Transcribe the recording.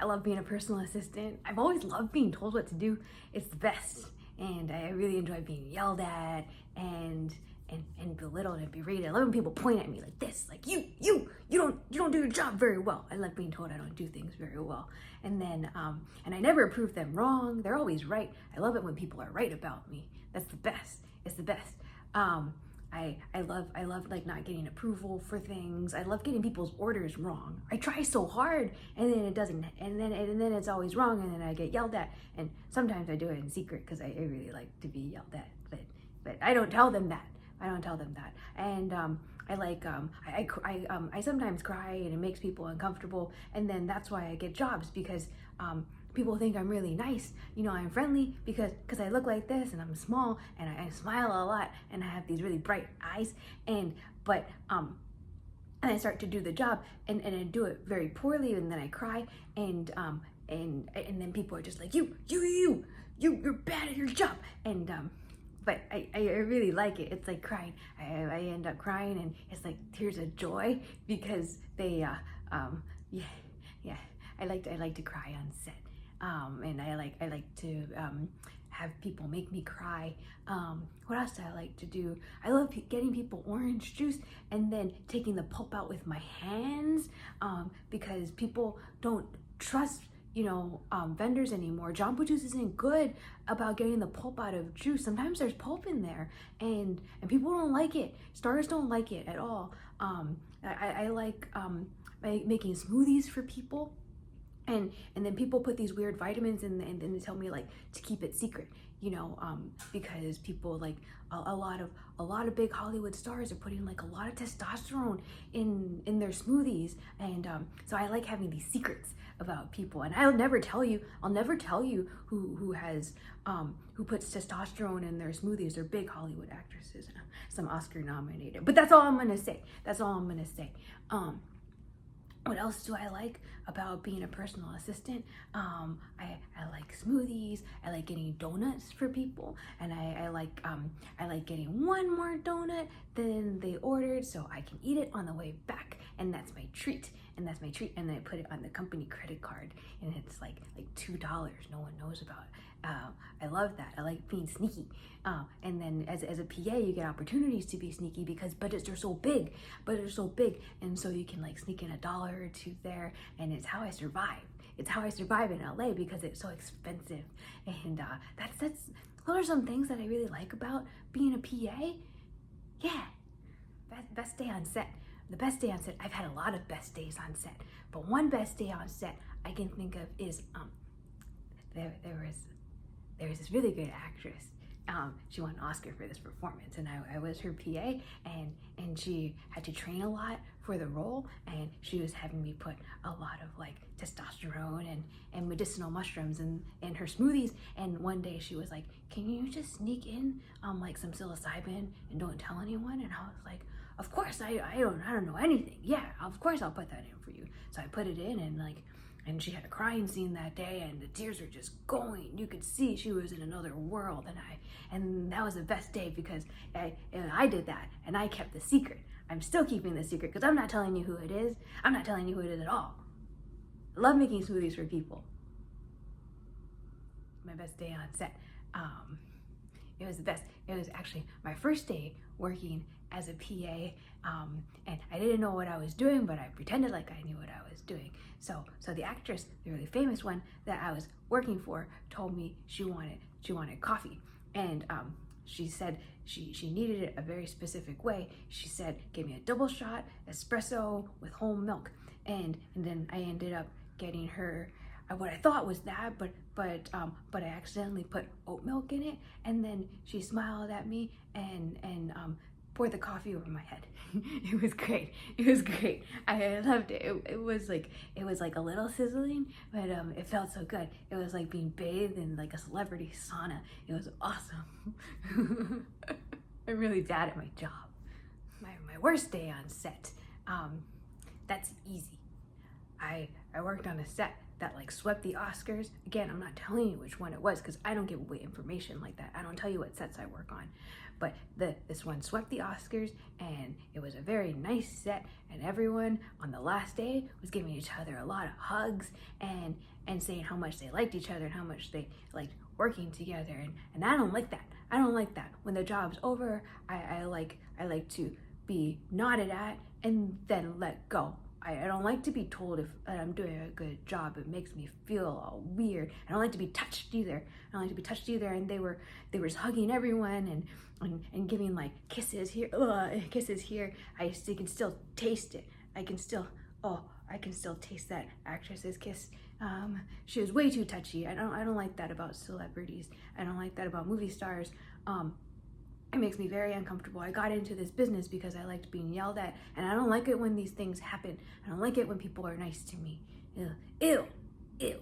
I love being a personal assistant. I've always loved being told what to do. It's the best. And I really enjoy being yelled at and belittled and berated. I love when people point at me like this, like you don't do your job very well. I like being told I don't do things very well. And then and I never prove them wrong. They're always right. I love it when people are right about me. That's the best. It's the best. I love like not getting approval for things. I love getting people's orders wrong. I try so hard and then it doesn't, and then it's always wrong, and then I get yelled at. And sometimes I do it in secret because I really like to be yelled at, but I don't tell them that. And I sometimes cry and it makes people uncomfortable, and then that's why I get jobs, because people think I'm really nice. You know, I'm friendly because I look like this and I'm small and I smile a lot and I have these really bright eyes, and I start to do the job and I do it very poorly, and then I cry and then people are just like, you're bad at your job. And but I really like it. It's like crying. I end up crying and it's like tears of joy because they yeah, I like to cry on set. And I like to have people make me cry. What else do I like to do? I love getting people orange juice and then taking the pulp out with my hands, because people don't trust vendors anymore. Jamba Juice isn't good about getting the pulp out of juice. Sometimes there's pulp in there and people don't like it. Stars don't like it at all. I like making smoothies for people. And then people put these weird vitamins in, and then they tell me like to keep it secret, because people like a lot of big Hollywood stars are putting like a lot of testosterone in their smoothies, and so I like having these secrets about people. And I'll never tell you who puts testosterone in their smoothies. They're big Hollywood actresses, some Oscar nominated. But that's all I'm gonna say. What else do I like about being a personal assistant? I like smoothies. I like getting donuts for people, and I like getting one more donut than they ordered, so I can eat it on the way back, and that's my treat. And then I put it on the company credit card, and it's like $2. No one knows about it. I love that. I like being sneaky. And then as a PA, you get opportunities to be sneaky because budgets are so big, and so you can like sneak in $1 or $2 there, and it's how I survive. It's how I survive in LA because it's so expensive. And those are some things that I really like about being a PA. Yeah, best day on set. The best day on set, I've had a lot of best days on set, but one best day on set I can think of is there was this really good actress. She won an Oscar for this performance, and I was her PA, and she had to train a lot for the role, and she was having me put a lot of like testosterone and medicinal mushrooms in her smoothies. And one day she was like, "Can you just sneak in like some psilocybin and don't tell anyone?" And I was like, "Of course, I don't know anything. Yeah, of course I'll put that in for you." So I put it in, and she had a crying scene that day, and the tears were just going. You could see she was in another world, and that was the best day because I did that, and I kept the secret. I'm still keeping the secret because I'm not telling you who it is. I'm not telling you who it is at all. I love making smoothies for people. My best day on set. It was the best. It was actually my first day working as a PA, and I didn't know what I was doing, but I pretended like I knew what I was doing. So the actress, the really famous one that I was working for, told me she wanted coffee, and she said she needed it a very specific way. She said, "Give me a double shot espresso with whole milk," and then I ended up getting her what I thought was that, but I accidentally put oat milk in it, and then she smiled at me and poured the coffee over my head. It was great. I loved it. It was like a little sizzling, but it felt so good. It was like being bathed in like a celebrity sauna. It was awesome. I'm really bad at my job. My worst day on set. That's easy. I worked on a set that like swept the Oscars. Again, I'm not telling you which one it was because I don't give away information like that. I don't tell you what sets I work on. But this one swept the Oscars, and it was a very nice set, and everyone on the last day was giving each other a lot of hugs and saying how much they liked each other and how much they liked working together. And I don't like that. I don't like that. When the job's over, I like to be nodded at and then let go. I don't like to be told if I'm doing a good job. It makes me feel all weird. I don't like to be touched either. And they were just hugging everyone and giving like kisses here, kisses here. I can still taste it. I can still taste that actress's kiss. She was way too touchy. I don't like that about celebrities. I don't like that about movie stars. It makes me very uncomfortable. I got into this business because I liked being yelled at, and I don't like it when these things happen. I don't like it when people are nice to me. Ew, ew, ew.